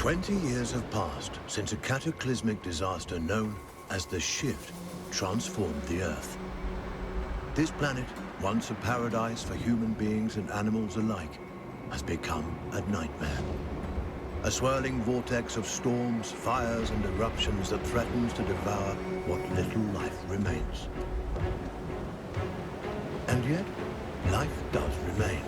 20 years have passed since a cataclysmic disaster known as the Shift transformed the Earth. This planet, once a paradise for human beings and animals alike, has become a nightmare. A swirling vortex of storms, fires, and eruptions that threatens to devour what little life remains. And yet, life does remain.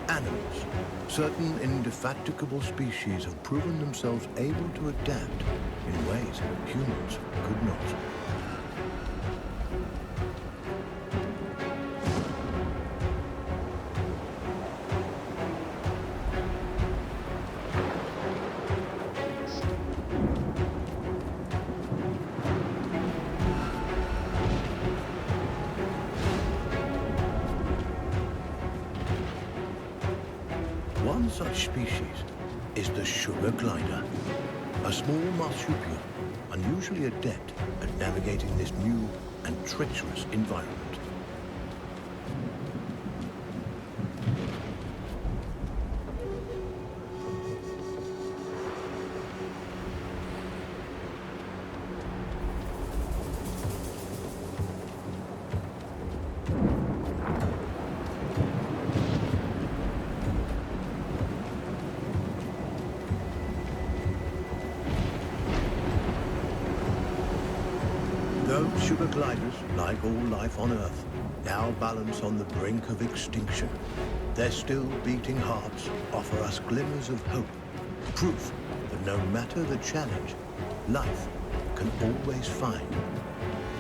Animals, certain indefatigable species have proven themselves able to adapt in ways humans could not. One such species is the sugar glider, a small marsupial unusually adept at navigating this new and treacherous environment. Those sugar gliders, like all life on Earth, now balance on the brink of extinction. Their still beating hearts offer us glimmers of hope, proof that no matter the challenge, life can always find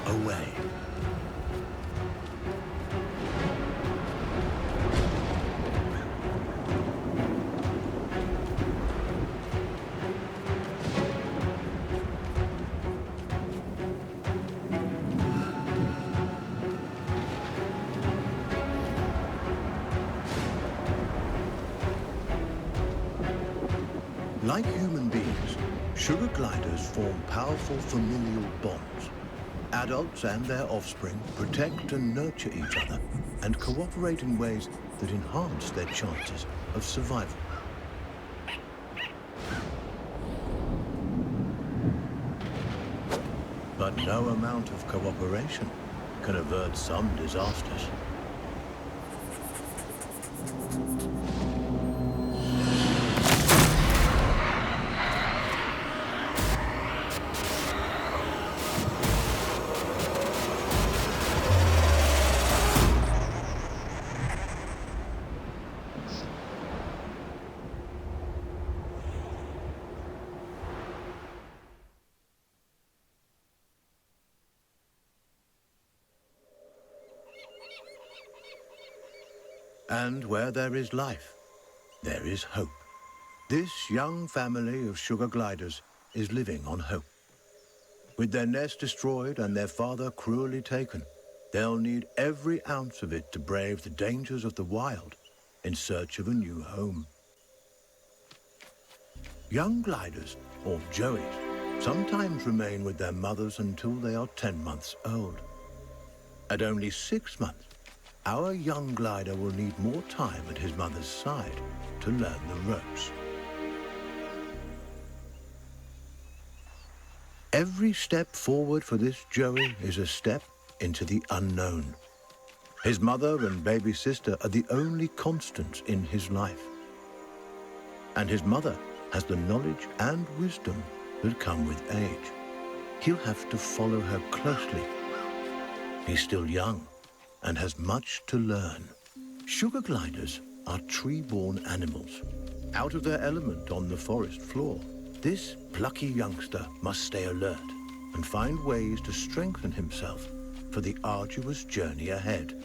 a way. Like human beings, sugar gliders form powerful familial bonds. Adults and their offspring protect and nurture each other and cooperate in ways that enhance their chances of survival. But no amount of cooperation can avert some disasters. And where there is life, there is hope. This young family of sugar gliders is living on hope. With their nest destroyed and their father cruelly taken, they'll need every ounce of it to brave the dangers of the wild in search of a new home. Young gliders, or joeys, sometimes remain with their mothers until they are 10 months old. At only 6 months, our young glider will need more time at his mother's side to learn the ropes. Every step forward for this joey is a step into the unknown. His mother and baby sister are the only constants in his life. And his mother has the knowledge and wisdom that come with age. He'll have to follow her closely. He's still young and has much to learn. Sugar gliders are tree-born animals. Out of their element on the forest floor, this plucky youngster must stay alert and find ways to strengthen himself for the arduous journey ahead.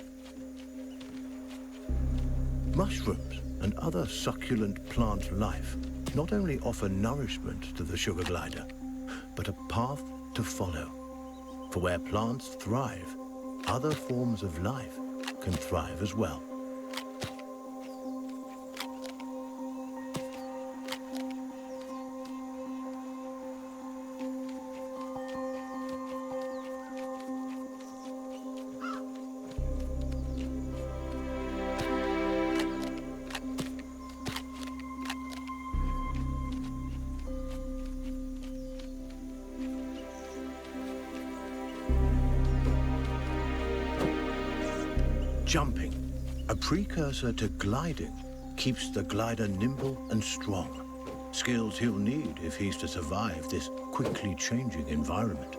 Mushrooms and other succulent plant life not only offer nourishment to the sugar glider, but a path to follow. For where plants thrive, other forms of life can thrive as well. Jumping, a precursor to gliding, keeps the glider nimble and strong. Skills he'll need if he's to survive this quickly changing environment.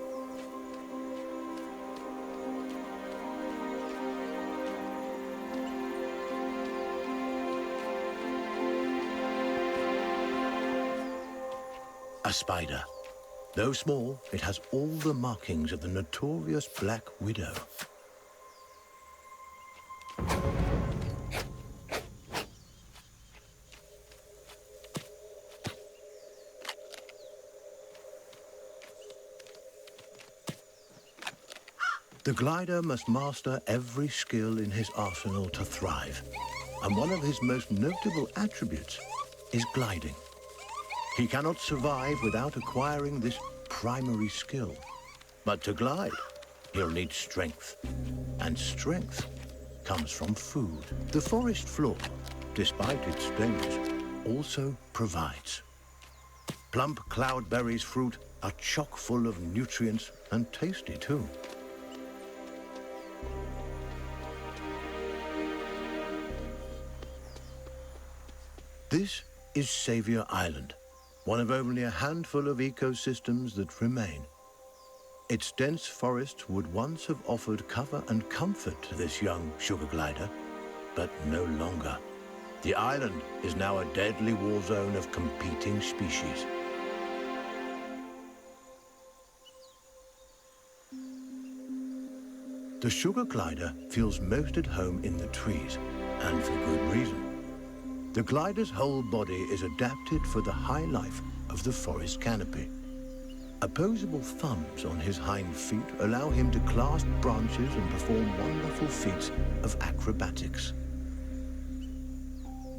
A spider. Though small, it has all the markings of the notorious Black Widow. The glider must master every skill in his arsenal to thrive, and one of his most notable attributes is gliding. He cannot survive without acquiring this primary skill. But to glide, he'll need strength, and strength comes from food. The forest floor, despite its dangers, also provides. Plump cloudberries fruit are chock full of nutrients and tasty too. This is Savior Island, one of only a handful of ecosystems that remain. Its dense forests would once have offered cover and comfort to this young sugar glider, but no longer. The island is now a deadly war zone of competing species. The sugar glider feels most at home in the trees, and for good reason. The glider's whole body is adapted for the high life of the forest canopy. Opposable thumbs on his hind feet allow him to clasp branches and perform wonderful feats of acrobatics.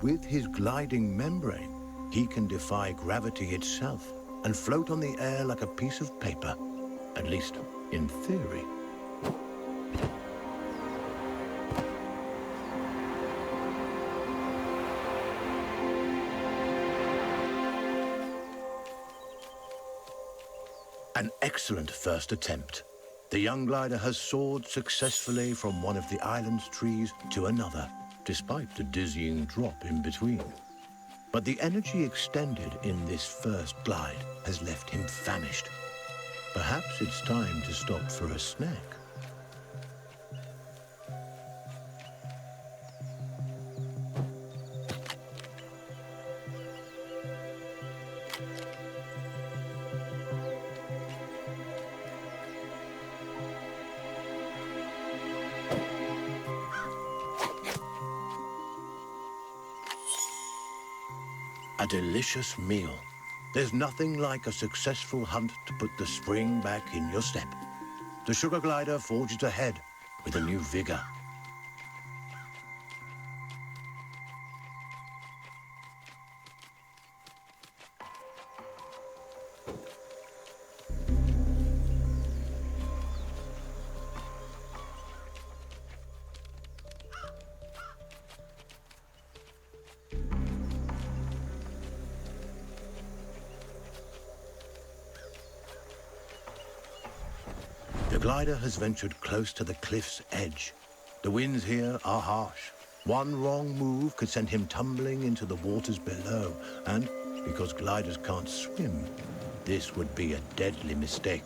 With his gliding membrane, he can defy gravity itself and float on the air like a piece of paper, at least in theory. An excellent first attempt. The young glider has soared successfully from one of the island's trees to another, despite the dizzying drop in between. But the energy extended in this first glide has left him famished. Perhaps it's time to stop for a snack. A delicious meal. There's nothing like a successful hunt to put the spring back in your step. The sugar glider forges ahead with a new vigor. The glider has ventured close to the cliff's edge. The winds here are harsh. One wrong move could send him tumbling into the waters below, and because gliders can't swim, this would be a deadly mistake.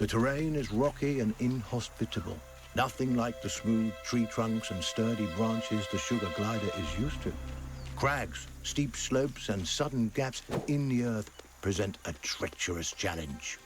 The terrain is rocky and inhospitable, nothing like the smooth tree trunks and sturdy branches the sugar glider is used to. Crags, steep slopes, and sudden gaps in the earth present a treacherous challenge.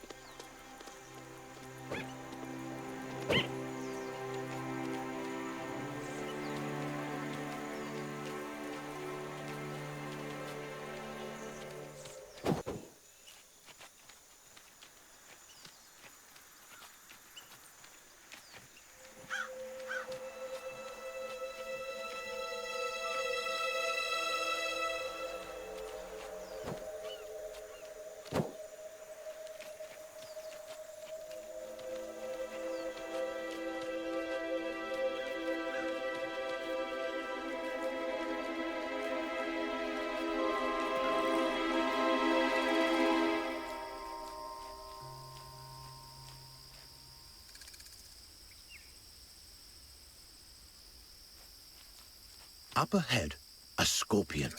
Up ahead, a scorpion.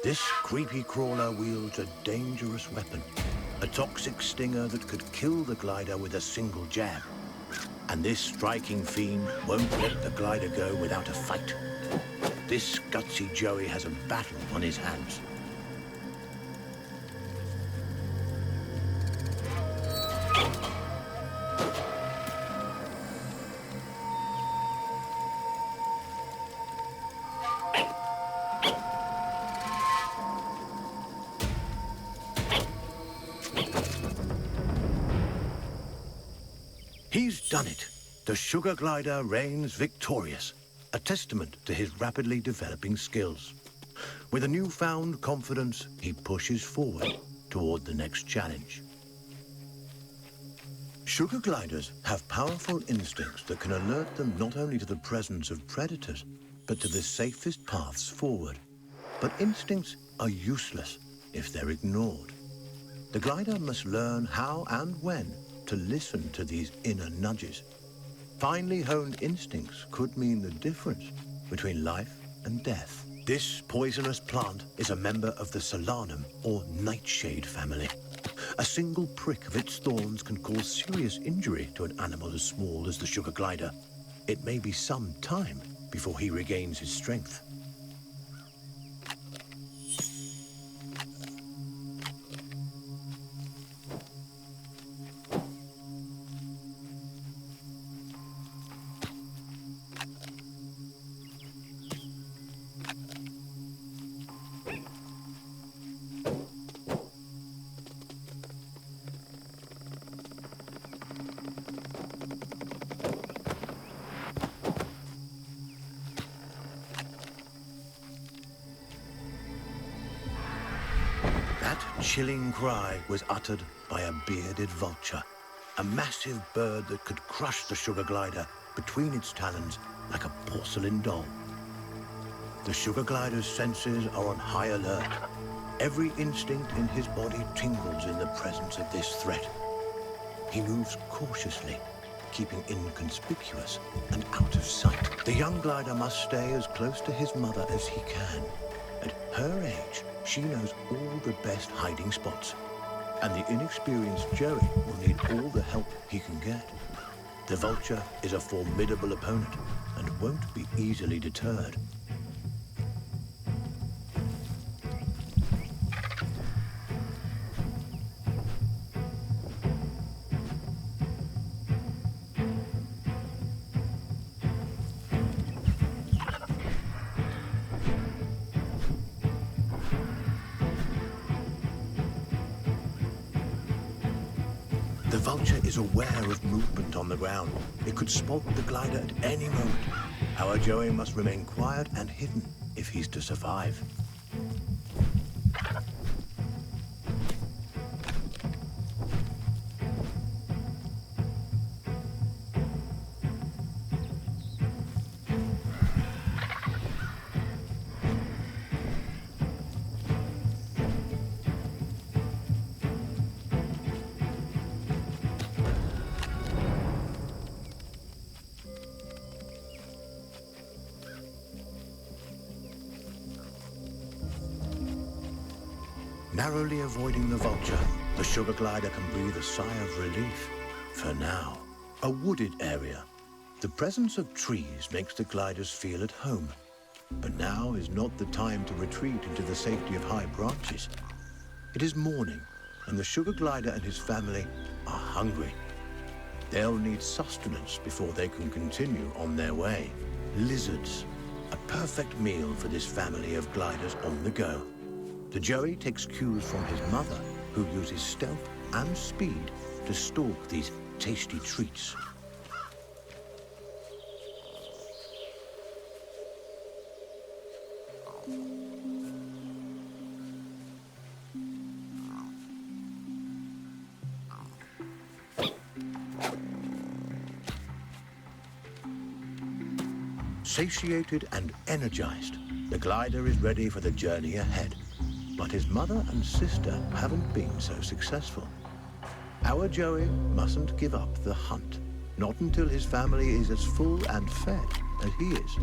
This creepy crawler wields a dangerous weapon, a toxic stinger that could kill the glider with a single jab. And this striking fiend won't let the glider go without a fight. This gutsy Joey has a battle on his hands. He's done it. The sugar glider reigns victorious, a testament to his rapidly developing skills. With a newfound confidence, he pushes forward toward the next challenge. Sugar gliders have powerful instincts that can alert them not only to the presence of predators, but to the safest paths forward. But instincts are useless if they're ignored. The glider must learn how and when to listen to these inner nudges. Finely honed instincts could mean the difference between life and death. This poisonous plant is a member of the Solanum, or nightshade family. A single prick of its thorns can cause serious injury to an animal as small as the sugar glider. It may be some time before he regains his strength. Chilling cry was uttered by a bearded vulture, a massive bird that could crush the sugar glider between its talons like a porcelain doll. The sugar glider's senses are on high alert. Every instinct in his body tingles in the presence of this threat. He moves cautiously, keeping inconspicuous and out of sight. The young glider must stay as close to his mother as he can. At her age, she knows all the best hiding spots, and the inexperienced Joey will need all the help he can get. The vulture is a formidable opponent and won't be easily deterred. The vulture is aware of movement on the ground. It could spot the glider at any moment. Our Joey must remain quiet and hidden if he's to survive. Narrowly avoiding the vulture, the sugar glider can breathe a sigh of relief. for now. A wooded area. The presence of trees makes the gliders feel at home. But now is not the time to retreat into the safety of high branches. It is morning, and the sugar glider and his family are hungry. They'll need sustenance before they can continue on their way. Lizards, a perfect meal for this family of gliders on the go. The Joey takes cues from his mother, who uses stealth and speed to stalk these tasty treats. Satiated and energized, the glider is ready for the journey ahead. But his mother and sister haven't been so successful. Our Joey mustn't give up the hunt, not until his family is as full and fed as he is.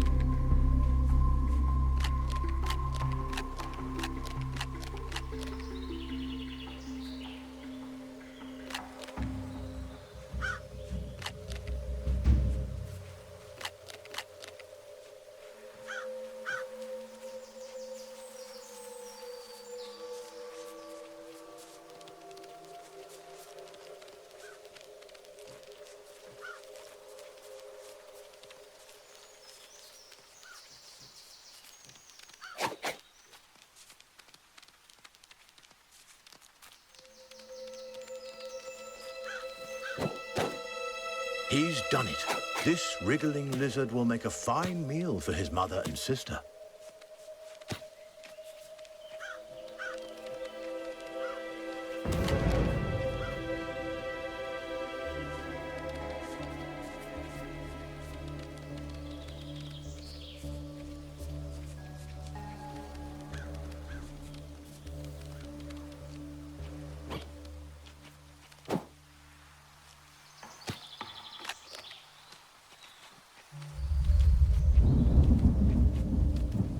He's done it. This wriggling lizard will make a fine meal for his mother and sister.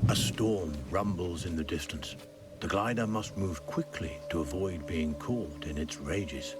A storm rumbles in the distance. The glider must move quickly to avoid being caught in its rages.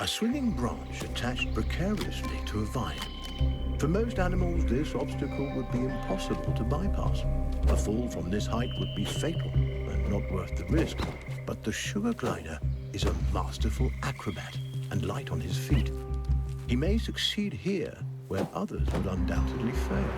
A swinging branch attached precariously to a vine. For most animals, this obstacle would be impossible to bypass. A fall from this height would be fatal and not worth the risk. But the sugar glider is a masterful acrobat and light on his feet. He may succeed here where others would undoubtedly fail.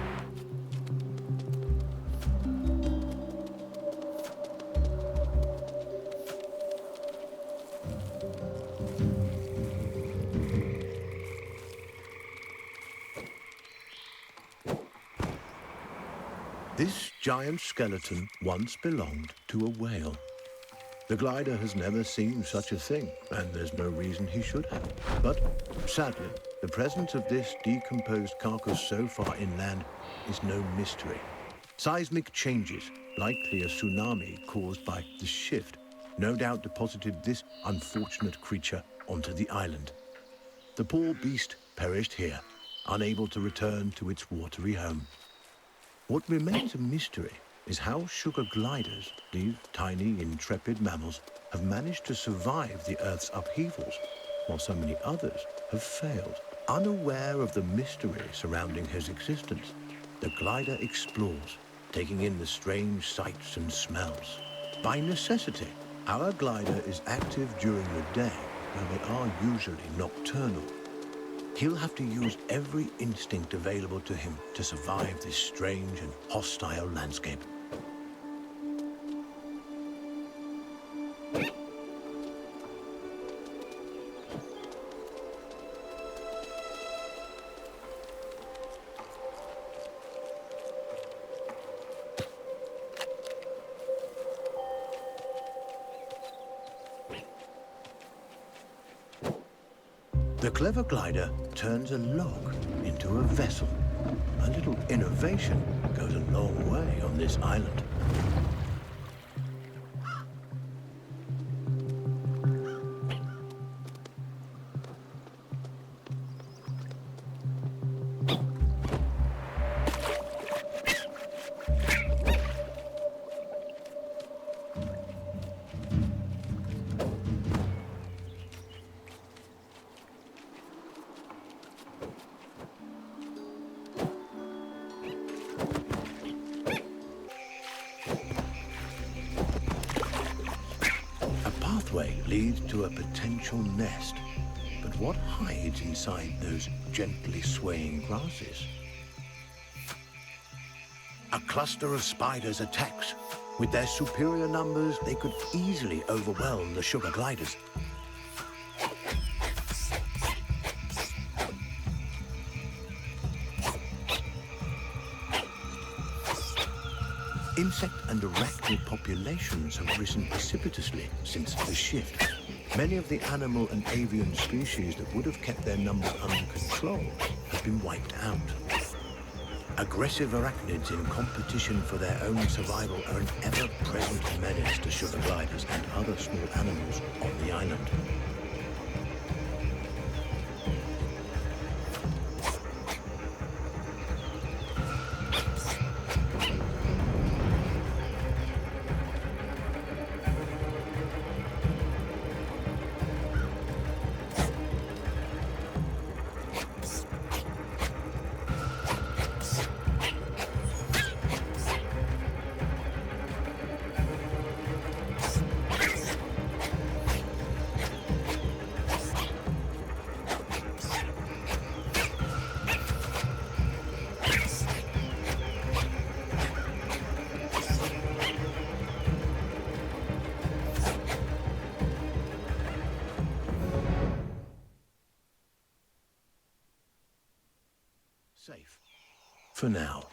This giant skeleton once belonged to a whale. The glider has never seen such a thing, and there's no reason he should have. But, sadly, the presence of this decomposed carcass so far inland is no mystery. Seismic changes, likely a tsunami caused by the shift, no doubt deposited this unfortunate creature onto the island. The poor beast perished here, unable to return to its watery home. What remains a mystery is how sugar gliders, these tiny, intrepid mammals, have managed to survive the Earth's upheavals, while so many others have failed. Unaware of the mystery surrounding his existence, the glider explores, taking in the strange sights and smells. By necessity, our glider is active during the day, though they are usually nocturnal. He'll have to use every instinct available to him to survive this strange and hostile landscape. The clever glider turns a log into a vessel. A little innovation goes a long way on this island. Leads to a potential nest. But what hides inside those gently swaying grasses? A cluster of spiders attacks. With their superior numbers, they could easily overwhelm the sugar gliders. Insect and arachnid populations have risen precipitously since the shift. Many of the animal and avian species that would have kept their numbers under control have been wiped out. Aggressive arachnids in competition for their own survival are an ever-present menace to sugar gliders and other small animals on the island. Safe. For now.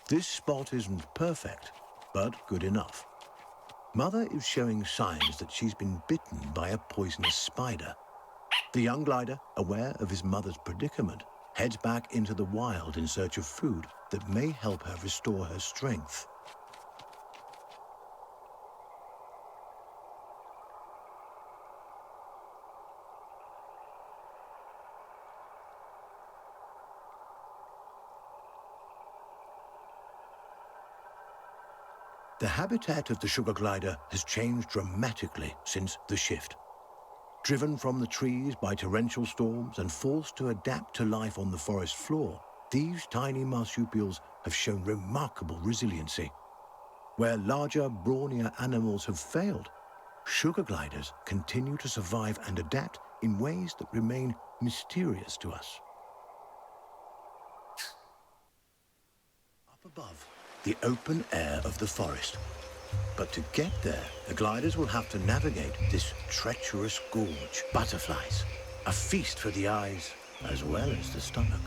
This spot isn't perfect, but good enough. Mother is showing signs that she's been bitten by a poisonous spider. The young glider, aware of his mother's predicament, heads back into the wild in search of food that may help her restore her strength. The habitat of the sugar glider has changed dramatically since the shift. Driven from the trees by torrential storms and forced to adapt to life on the forest floor, these tiny marsupials have shown remarkable resiliency. Where larger, brawnier animals have failed, sugar gliders continue to survive and adapt in ways that remain mysterious to us. Up above, the open air of the forest. But to get there, the gliders will have to navigate this treacherous gorge. Butterflies, a feast for the eyes as well as the stomach.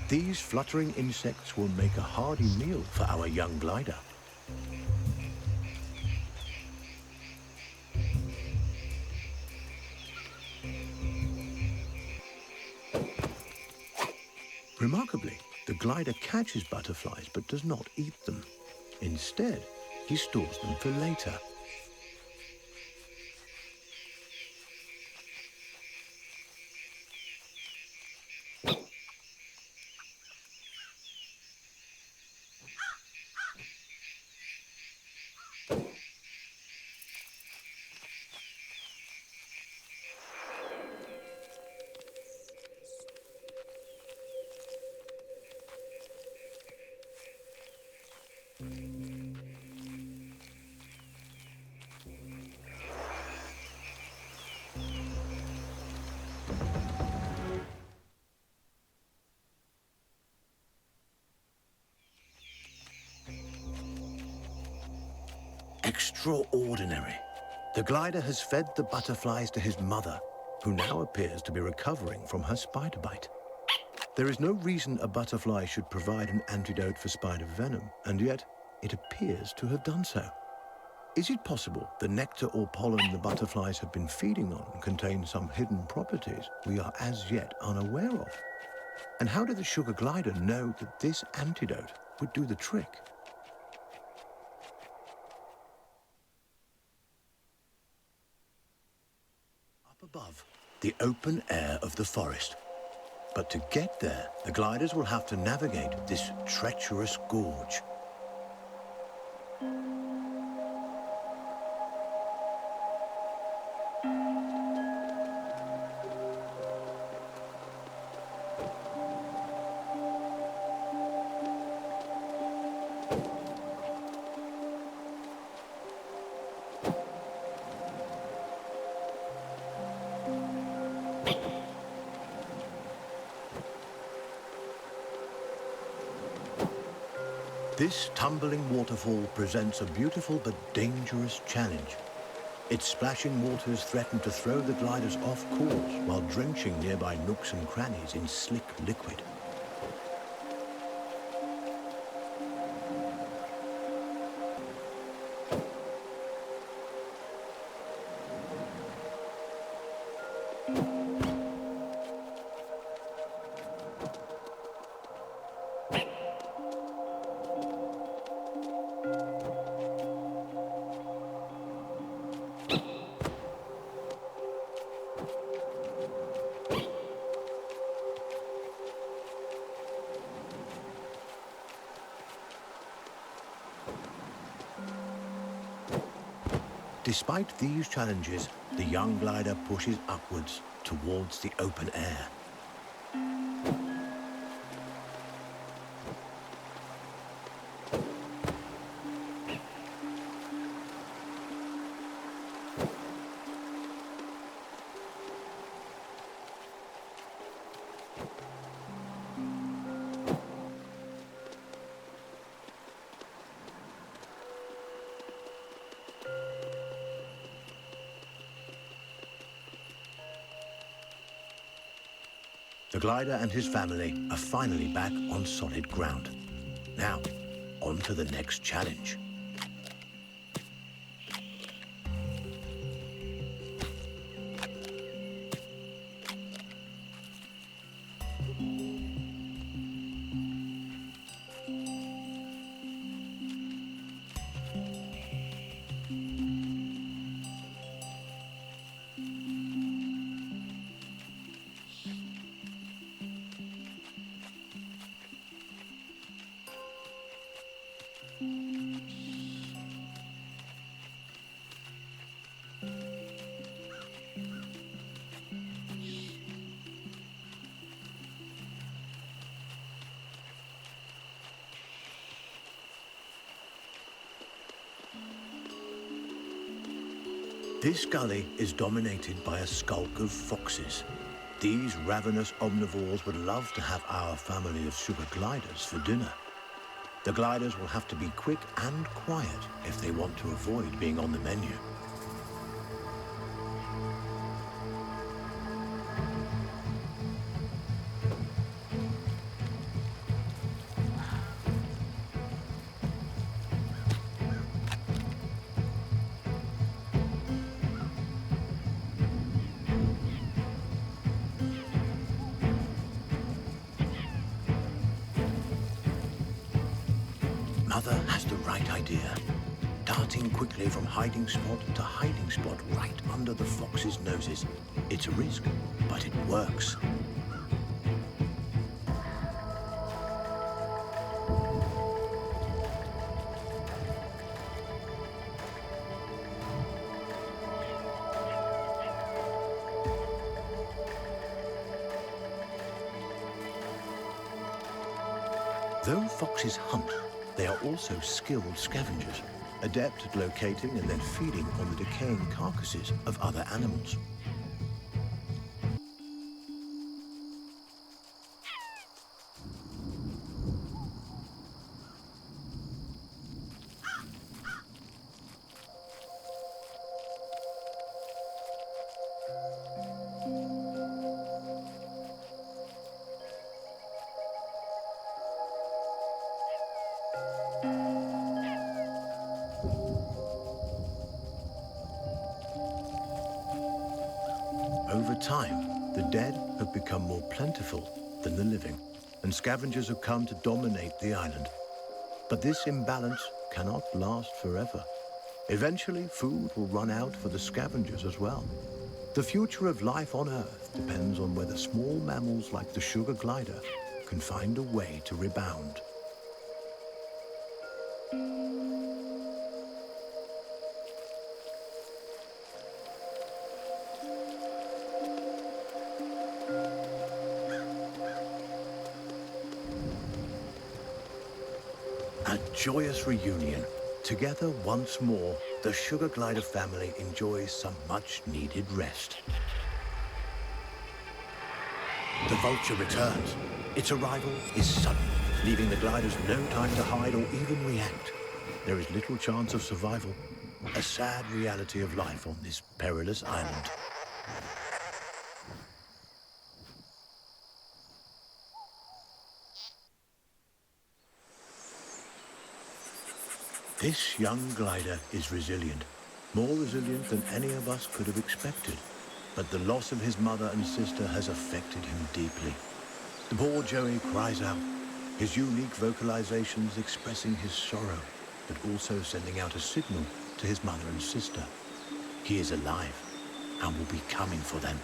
These fluttering insects will make a hearty meal for our young glider. Remarkably, the glider catches butterflies but does not eat them. Instead, he stores them for later. Extraordinary. The glider has fed the butterflies to his mother, who now appears to be recovering from her spider bite. There is no reason a butterfly should provide an antidote for spider venom, and yet it appears to have done so. Is it possible the nectar or pollen the butterflies have been feeding on contains some hidden properties we are as yet unaware of? And how did the sugar glider know that this antidote would do the trick? Up above, the open air of the forest. But to get there, the gliders will have to navigate this treacherous gorge. This tumbling waterfall presents a beautiful but dangerous challenge. Its splashing waters threaten to throw the gliders off course while drenching nearby nooks and crannies in slick liquid. Despite these challenges, the young glider pushes upwards towards the open air. The glider and his family are finally back on solid ground. Now, on to the next challenge. This gully is dominated by a skulk of foxes. These ravenous omnivores would love to have our family of sugar gliders for dinner. The gliders will have to be quick and quiet if they want to avoid being on the menu. Mother has the right idea. Darting quickly from hiding spot to hiding spot right under the foxes' noses. It's a risk, but it works. Though foxes hunt, they are also skilled scavengers, adept at locating and then feeding on the decaying carcasses of other animals. time, the dead have become more plentiful than the living, and scavengers have come to dominate the island. But this imbalance cannot last forever. Eventually, food will run out for the scavengers as well. The future of life on Earth depends on whether small mammals like the sugar glider can find a way to rebound. A joyous reunion. Together once more, the sugar glider family enjoys some much-needed rest. The vulture returns. Its arrival is sudden, leaving the gliders no time to hide or even react. There is little chance of survival, a sad reality of life on this perilous island. This young glider is resilient, more resilient than any of us could have expected. But the loss of his mother and sister has affected him deeply. The poor Joey cries out, his unique vocalizations expressing his sorrow, but also sending out a signal to his mother and sister. He is alive and will be coming for them.